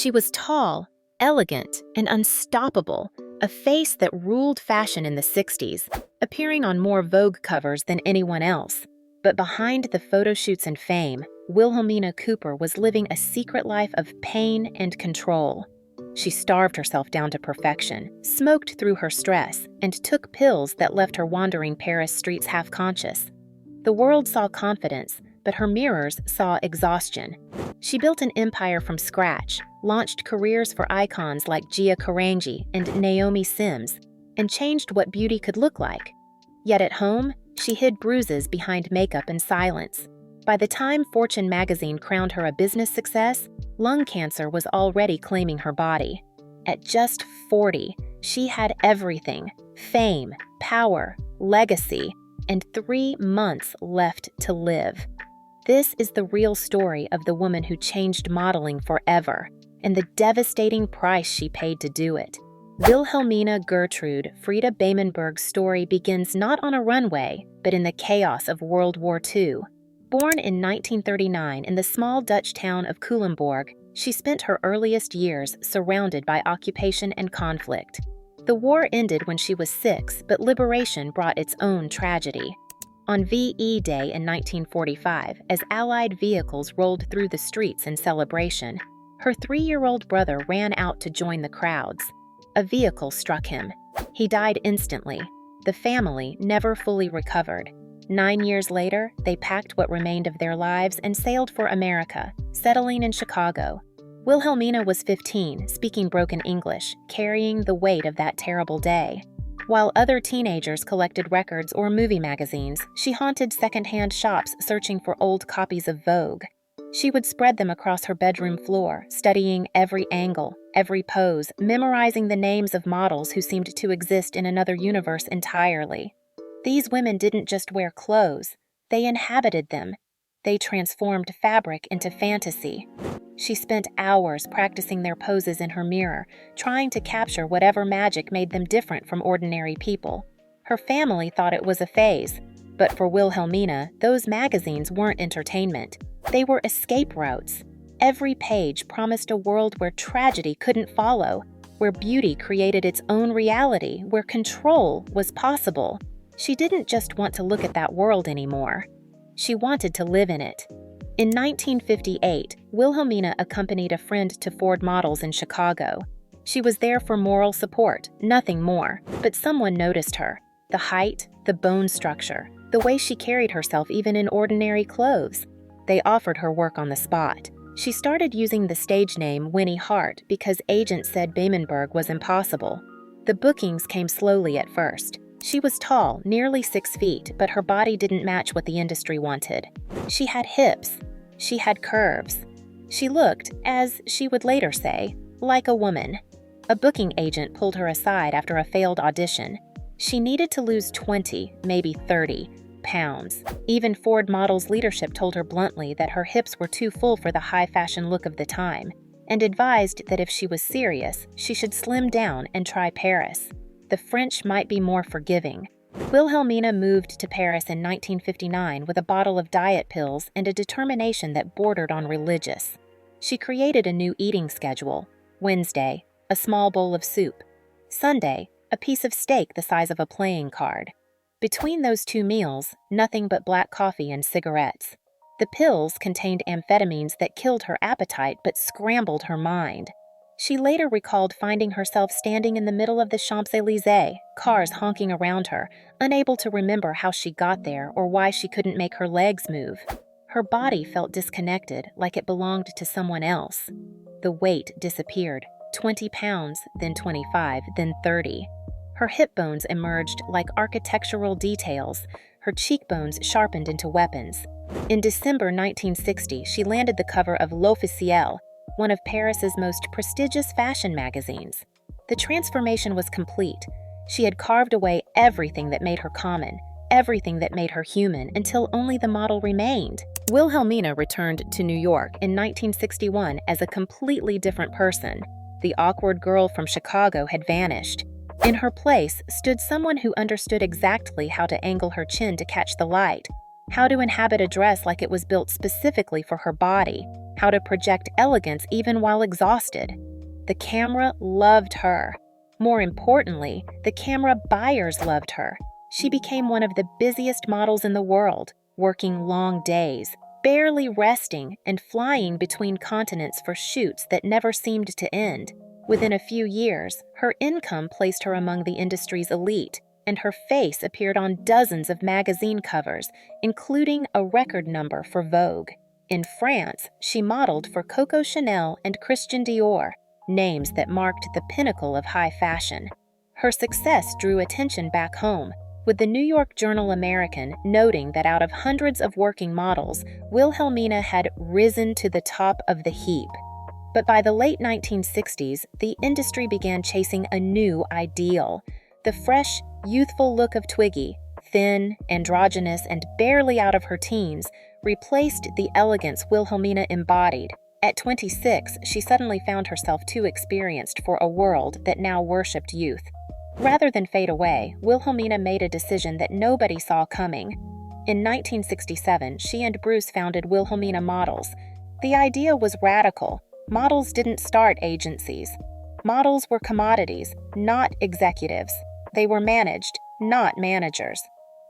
She was tall, elegant, and unstoppable, a face that ruled fashion in the 60s, appearing on more Vogue covers than anyone else. But behind the photo shoots and fame, Wilhelmina Cooper was living a secret life of pain and control. She starved herself down to perfection, smoked through her stress, and took pills that left her wandering Paris streets half-conscious. The world saw confidence, but her mirrors saw exhaustion. She built an empire from scratch, launched careers for icons like Carangi and Naomi, and changed what beauty could look like. Yet at home, she hid bruises behind makeup and silence. By the time Fortune magazine crowned her a business success, lung cancer was already claiming her body. At just 40, she had everything: fame, power, legacy, and 3 months left to live. This is the real story of the woman who changed modeling forever, and the devastating price she paid to do it. Wilhelmina Gertrude Frieda Bamenberg's story begins not on a runway, but in the chaos of World War II. Born in 1939 in the small Dutch town of Culemborg, she spent her earliest years surrounded by occupation and conflict. The war ended when she was 6, but liberation brought its own tragedy. On VE Day in 1945, as Allied vehicles rolled through the streets in celebration, her 3-year-old brother ran out to join the crowds. A vehicle struck him. He died instantly. The family never fully recovered. 9 years later, they packed what remained of their lives and sailed for America, settling in Chicago. Wilhelmina was 15, speaking broken English, carrying the weight of that terrible day. While other teenagers collected records or movie magazines, she haunted secondhand shops searching for old copies of Vogue. She would spread them across her bedroom floor, studying every angle, every pose, memorizing the names of models who seemed to exist in another universe entirely. These women didn't just wear clothes, they inhabited them. They transformed fabric into fantasy. She spent hours practicing their poses in her mirror, trying to capture whatever magic made them different from ordinary people. Her family thought it was a phase, but for Wilhelmina, those magazines weren't entertainment. They were escape routes. Every page promised a world where tragedy couldn't follow, where beauty created its own reality, where control was possible. She didn't just want to look at that world anymore. She wanted to live in it. In 1958, Wilhelmina accompanied a friend to Ford Models in Chicago. She was there for moral support, nothing more, but someone noticed her. The height, the bone structure, the way she carried herself even in ordinary clothes. They offered her work on the spot. She started using the stage name Winnie Hart because agents said Bamenberg was impossible. The bookings came slowly at first. She was tall, nearly 6 feet, but her body didn't match what the industry wanted. She had hips. She had curves. She looked, as she would later say, like a woman. A booking agent pulled her aside after a failed audition. She needed to lose 20, maybe 30, pounds. Even Ford Models leadership told her bluntly that her hips were too full for the high-fashion look of the time, and advised that if she was serious, she should slim down and try Paris. The French might be more forgiving. Wilhelmina moved to Paris in 1959 with a bottle of diet pills and a determination that bordered on religious. She created a new eating schedule. Wednesday, a small bowl of soup. Sunday, a piece of steak the size of a playing card. Between those 2 meals, nothing but black coffee and cigarettes. The pills contained amphetamines that killed her appetite but scrambled her mind. She later recalled finding herself standing in the middle of the Champs-Élysées, cars honking around her, unable to remember how she got there or why she couldn't make her legs move. Her body felt disconnected, like it belonged to someone else. The weight disappeared, 20 pounds, then 25, then 30. Her hip bones emerged like architectural details, her cheekbones sharpened into weapons. In December 1960, she landed the cover of L'Officiel, one of Paris's most prestigious fashion magazines. The transformation was complete. She had carved away everything that made her common, everything that made her human, until only the model remained. Wilhelmina returned to New York in 1961 as a completely different person. The awkward girl from Chicago had vanished. In her place stood someone who understood exactly how to angle her chin to catch the light, how to inhabit a dress like it was built specifically for her body, how to project elegance even while exhausted. The camera loved her. More importantly, the camera buyers loved her. She became one of the busiest models in the world, working long days, barely resting, and flying between continents for shoots that never seemed to end. Within a few years, her income placed her among the industry's elite, and her face appeared on dozens of magazine covers, including a record number for Vogue. In France, she modeled for Coco Chanel and Christian Dior, names that marked the pinnacle of high fashion. Her success drew attention back home, with the New York Journal-American noting that out of hundreds of working models, Wilhelmina had risen to the top of the heap. But by the late 1960s, the industry began chasing a new ideal. The fresh, youthful look of Twiggy, thin, androgynous, and barely out of her teens, replaced the elegance Wilhelmina embodied. At 26, she suddenly found herself too experienced for a world that now worshipped youth. Rather than fade away, Wilhelmina made a decision that nobody saw coming. In 1967, she and Bruce founded Wilhelmina Models. The idea was radical. Models didn't start agencies. Models were commodities, not executives. They were managed, not managers.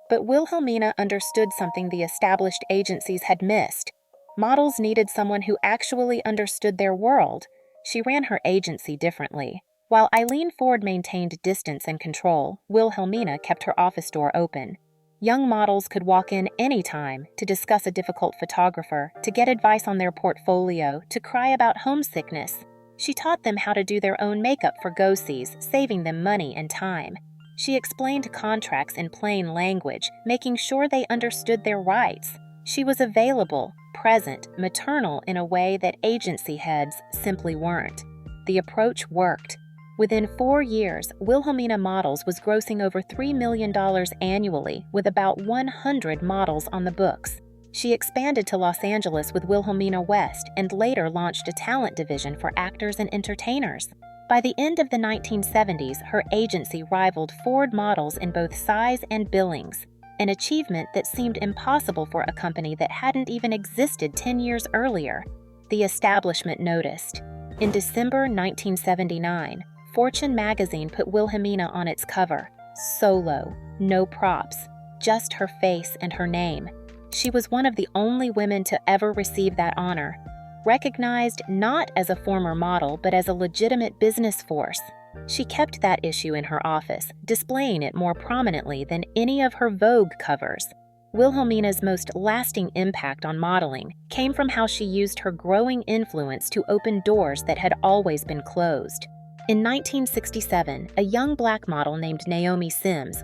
But Wilhelmina understood something the established agencies had missed. Models needed someone who actually understood their world. She ran her agency differently. While Eileen Ford maintained distance and control, Wilhelmina kept her office door open. Young models could walk in anytime to discuss a difficult photographer, to get advice on their portfolio, to cry about homesickness. She taught them how to do their own makeup for go-sees, saving them money and time. She explained contracts in plain language, making sure they understood their rights. She was available, present, maternal in a way that agency heads simply weren't. The approach worked. Within 4 years, Wilhelmina Models was grossing over $3 million annually, with about 100 models on the books. She expanded to Los Angeles with Wilhelmina West and later launched a talent division for actors and entertainers. By the end of the 1970s, her agency rivaled Ford Models in both size and billings, an achievement that seemed impossible for a company that hadn't even existed 10 years earlier. The establishment noticed. In December 1979, Fortune magazine put Wilhelmina on its cover. Solo, no props, just her face and her name. She was one of the only women to ever receive that honor, recognized not as a former model but as a legitimate business force. She kept that issue in her office, displaying it more prominently than any of her Vogue covers. Wilhelmina's most lasting impact on modeling came from how she used her growing influence to open doors that had always been closed. In 1967, a young black model named Naomi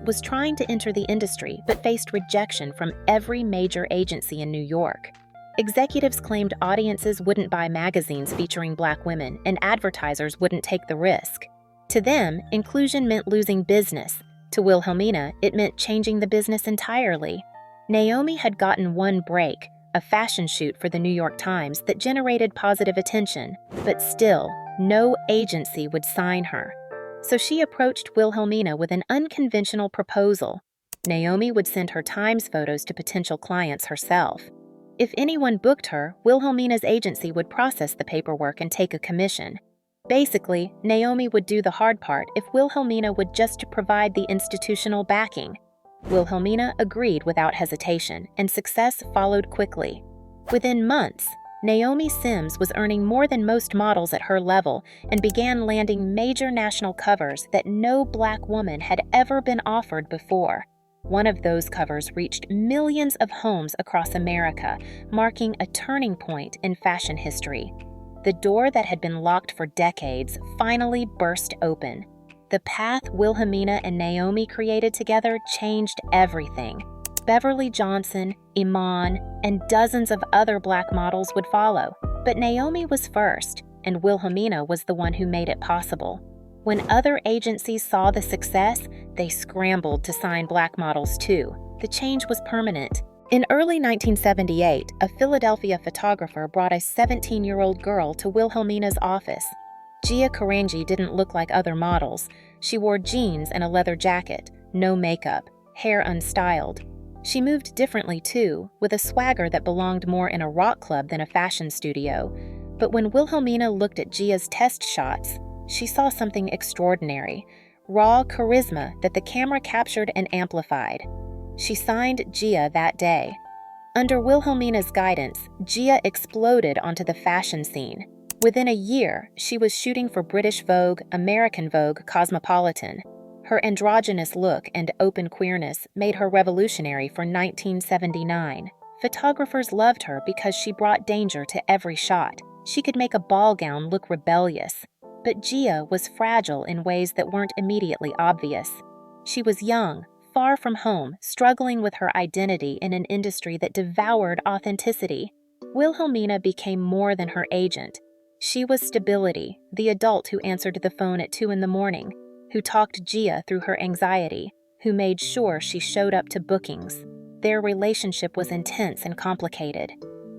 was trying to enter the industry but faced rejection from every major agency in New York. Executives claimed audiences wouldn't buy magazines featuring black women and advertisers wouldn't take the risk. To them, inclusion meant losing business. To Wilhelmina, it meant changing the business entirely. Naomi had gotten one break, a fashion shoot for the New York Times that generated positive attention, but still, no agency would sign her. So she approached Wilhelmina with an unconventional proposal. Naomi would send her Times photos to potential clients herself. If anyone booked her, Wilhelmina's agency would process the paperwork and take a commission. Basically, Naomi would do the hard part if Wilhelmina would just provide the institutional backing. Wilhelmina agreed without hesitation, and success followed quickly. Within months, Naomi was earning more than most models at her level and began landing major national covers that no black woman had ever been offered before. One of those covers reached millions of homes across America, marking a turning point in fashion history. The door that had been locked for decades finally burst open. The path Wilhelmina and Naomi created together changed everything. Beverly Johnson, Iman, and dozens of other black models would follow. But Naomi was first, and Wilhelmina was the one who made it possible. When other agencies saw the success, they scrambled to sign black models too. The change was permanent. In early 1978, a Philadelphia photographer brought a 17-year-old girl to Wilhelmina's office. Gia Carangi didn't look like other models. She wore jeans and a leather jacket, no makeup, hair unstyled. She moved differently too, with a swagger that belonged more in a rock club than a fashion studio. But when Wilhelmina looked at Gia's test shots, she saw something extraordinary, raw charisma that the camera captured and amplified. She signed Gia that day. Under Wilhelmina's guidance, Gia exploded onto the fashion scene. Within a year, she was shooting for British Vogue, American Vogue, Cosmopolitan. Her androgynous look and open queerness made her revolutionary for 1979. Photographers loved her because she brought danger to every shot. She could make a ball gown look rebellious. But Gia was fragile in ways that weren't immediately obvious. She was young, far from home, struggling with her identity in an industry that devoured authenticity. Wilhelmina became more than her agent. She was stability, the adult who answered the phone at 2 a.m, who talked Gia through her anxiety, who made sure she showed up to bookings. Their relationship was intense and complicated.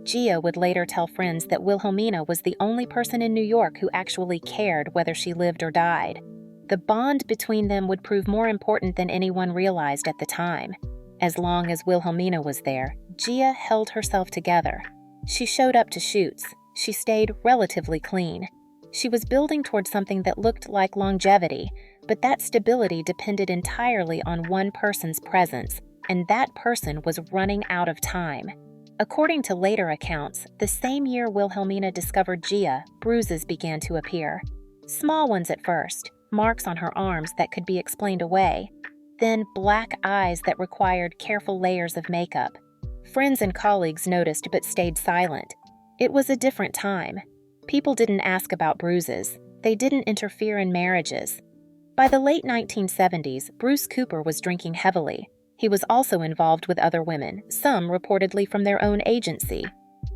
Gia would later tell friends that Wilhelmina was the only person in New York who actually cared whether she lived or died. The bond between them would prove more important than anyone realized at the time. As long as Wilhelmina was there, Gia held herself together. She showed up to shoots. She stayed relatively clean. She was building toward something that looked like longevity, but that stability depended entirely on one person's presence, and that person was running out of time. According to later accounts, the same year Wilhelmina discovered Gia, bruises began to appear. Small ones at first, marks on her arms that could be explained away, then black eyes that required careful layers of makeup. Friends and colleagues noticed but stayed silent. It was a different time. People didn't ask about bruises. They didn't interfere in marriages. By the late 1970s, Bruce Cooper was drinking heavily. He was also involved with other women, some reportedly from their own agency.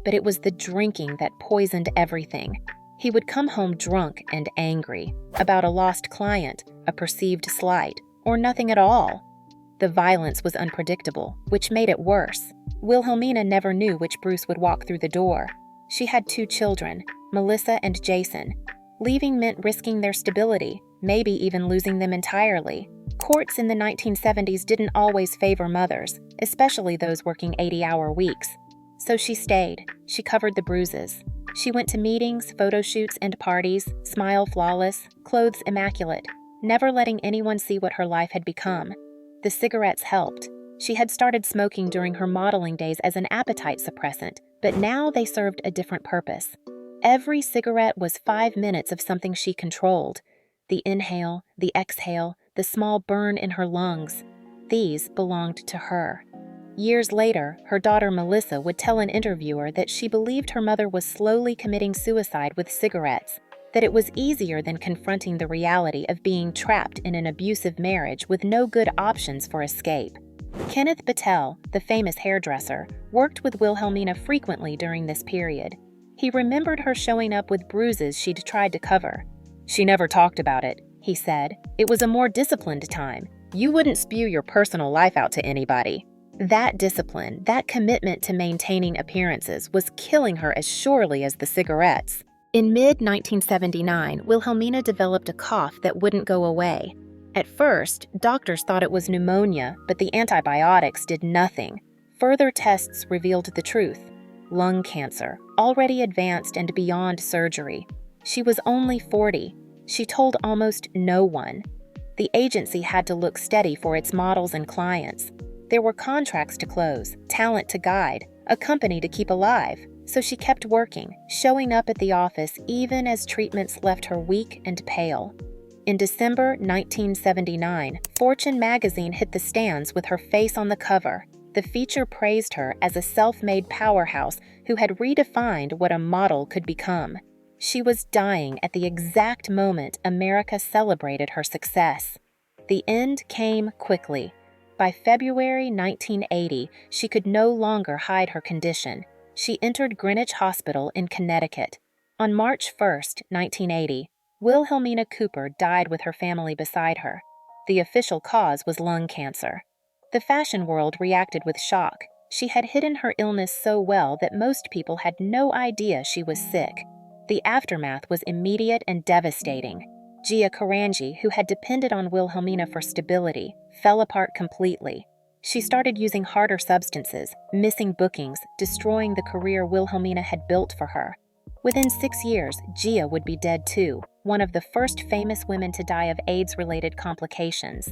But it was the drinking that poisoned everything. He would come home drunk and angry about a lost client, a perceived slight, or nothing at all. The violence was unpredictable, which made it worse. Wilhelmina never knew which Bruce would walk through the door. She had 2 children, Melissa and Jason. Leaving meant risking their stability, maybe even losing them entirely. Courts in the 1970s didn't always favor mothers, especially those working 80-hour weeks. So she stayed. She covered the bruises. She went to meetings, photo shoots, and parties, smile flawless, clothes immaculate, never letting anyone see what her life had become. The cigarettes helped. She had started smoking during her modeling days as an appetite suppressant, but now they served a different purpose. Every cigarette was 5 minutes of something she controlled. The inhale, the exhale, the small burn in her lungs. These belonged to her. Years later, her daughter Melissa would tell an interviewer that she believed her mother was slowly committing suicide with cigarettes, that it was easier than confronting the reality of being trapped in an abusive marriage with no good options for escape. Kenneth Battelle, the famous hairdresser, worked with Wilhelmina frequently during this period. He remembered her showing up with bruises she'd tried to cover. "She never talked about it," he said. "It was a more disciplined time. You wouldn't spew your personal life out to anybody." That discipline, that commitment to maintaining appearances, was killing her as surely as the cigarettes. In mid-1979, Wilhelmina developed a cough that wouldn't go away. At first, doctors thought it was pneumonia, but the antibiotics did nothing. Further tests revealed the truth. Lung cancer, already advanced and beyond surgery. She was only 40. She told almost no one. The agency had to look steady for its models and clients. There were contracts to close, talent to guide, a company to keep alive. So she kept working, showing up at the office even as treatments left her weak and pale. In December 1979, Fortune magazine hit the stands with her face on the cover. The feature praised her as a self-made powerhouse who had redefined what a model could become. She was dying at the exact moment America celebrated her success. The end came quickly. By February 1980, she could no longer hide her condition. She entered Greenwich Hospital in Connecticut. On March 1, 1980, Wilhelmina Cooper died with her family beside her. The official cause was lung cancer. The fashion world reacted with shock. She had hidden her illness so well that most people had no idea she was sick. The aftermath was immediate and devastating. Carangi, who had depended on Wilhelmina for stability, fell apart completely. She started using harder substances, missing bookings, destroying the career Wilhelmina had built for her. Within 6 years, Gia would be dead too, one of the first famous women to die of AIDS-related complications.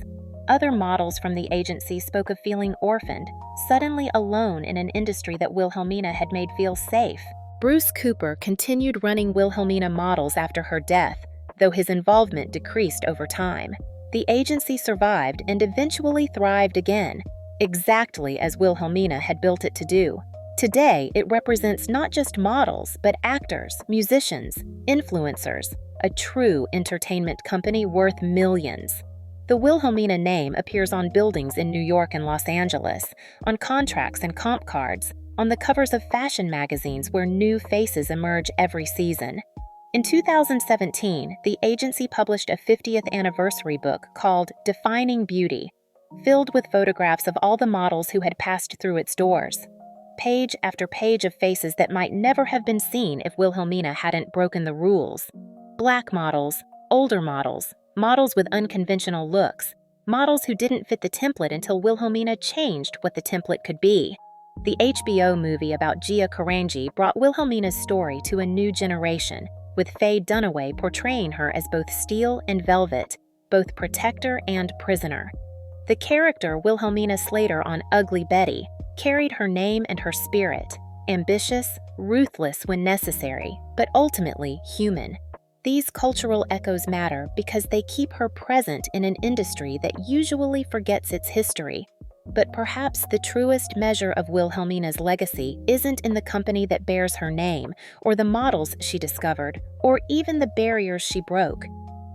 Other models from the agency spoke of feeling orphaned, suddenly alone in an industry that Wilhelmina had made feel safe. Bruce Cooper continued running Wilhelmina Models after her death, though his involvement decreased over time. The agency survived and eventually thrived again, exactly as Wilhelmina had built it to do. Today, it represents not just models, but actors, musicians, influencers, a true entertainment company worth millions. The Wilhelmina name appears on buildings in New York and Los Angeles, on contracts and comp cards, on the covers of fashion magazines where new faces emerge every season. In 2017, the agency published a 50th anniversary book called Defining Beauty, filled with photographs of all the models who had passed through its doors. Page after page of faces that might never have been seen if Wilhelmina hadn't broken the rules. Black models, older models, models with unconventional looks, models who didn't fit the template until Wilhelmina changed what the template could be. The HBO movie about Gia Carangi brought Wilhelmina's story to a new generation, with Faye Dunaway portraying her as both steel and velvet, both protector and prisoner. The character Wilhelmina Slater on Ugly Betty carried her name and her spirit, ambitious, ruthless when necessary, but ultimately human. These cultural echoes matter because they keep her present in an industry that usually forgets its history. But perhaps the truest measure of Wilhelmina's legacy isn't in the company that bears her name, or the models she discovered, or even the barriers she broke.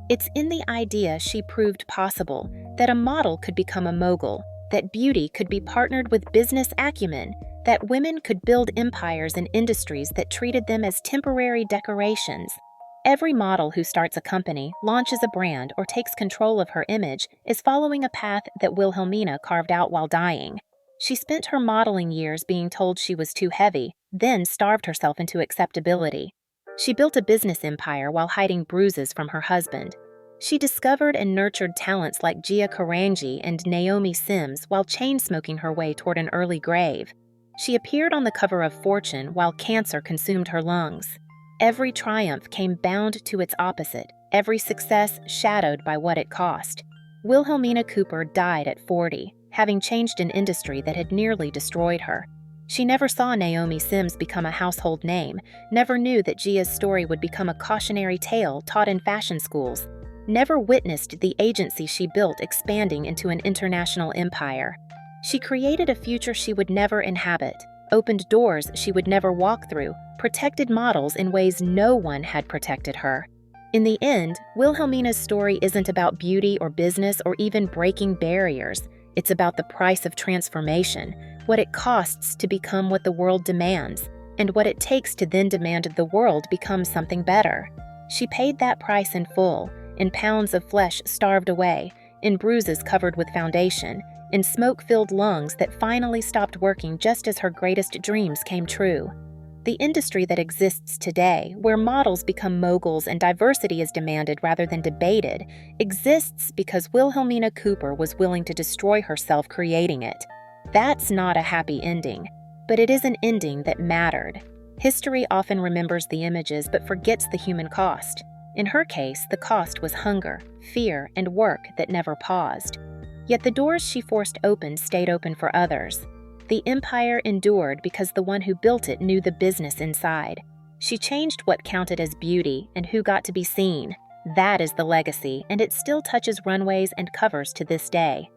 It's in the idea she proved possible, that a model could become a mogul, that beauty could be partnered with business acumen, that women could build empires in industries that treated them as temporary decorations. Every model who starts a company, launches a brand, or takes control of her image is following a path that Wilhelmina carved out while dying. She spent her modeling years being told she was too heavy, then starved herself into acceptability. She built a business empire while hiding bruises from her husband. She discovered and nurtured talents like Gia Carangi and Naomi Sims while chain-smoking her way toward an early grave. She appeared on the cover of Fortune while cancer consumed her lungs. Every triumph came bound to its opposite, every success shadowed by what it cost. Wilhelmina Cooper died at 40, having changed an industry that had nearly destroyed her. She never saw Naomi Sims become a household name, never knew that Gia's story would become a cautionary tale taught in fashion schools, never witnessed the agency she built expanding into an international empire. She created a future she would never inhabit, opened doors she would never walk through, protected models in ways no one had protected her. In the end, Wilhelmina's story isn't about beauty or business or even breaking barriers. It's about the price of transformation, what it costs to become what the world demands, and what it takes to then demand the world become something better. She paid that price in full, in pounds of flesh starved away, in bruises covered with foundation, in smoke-filled lungs that finally stopped working just as her greatest dreams came true. The industry that exists today, where models become moguls and diversity is demanded rather than debated, exists because Wilhelmina Cooper was willing to destroy herself creating it. That's not a happy ending, but it is an ending that mattered. History often remembers the images but forgets the human cost. In her case, the cost was hunger, fear, and work that never paused. Yet the doors she forced open stayed open for others. The empire endured because the one who built it knew the business inside. She changed what counted as beauty and who got to be seen. That is the legacy, and it still touches runways and covers to this day.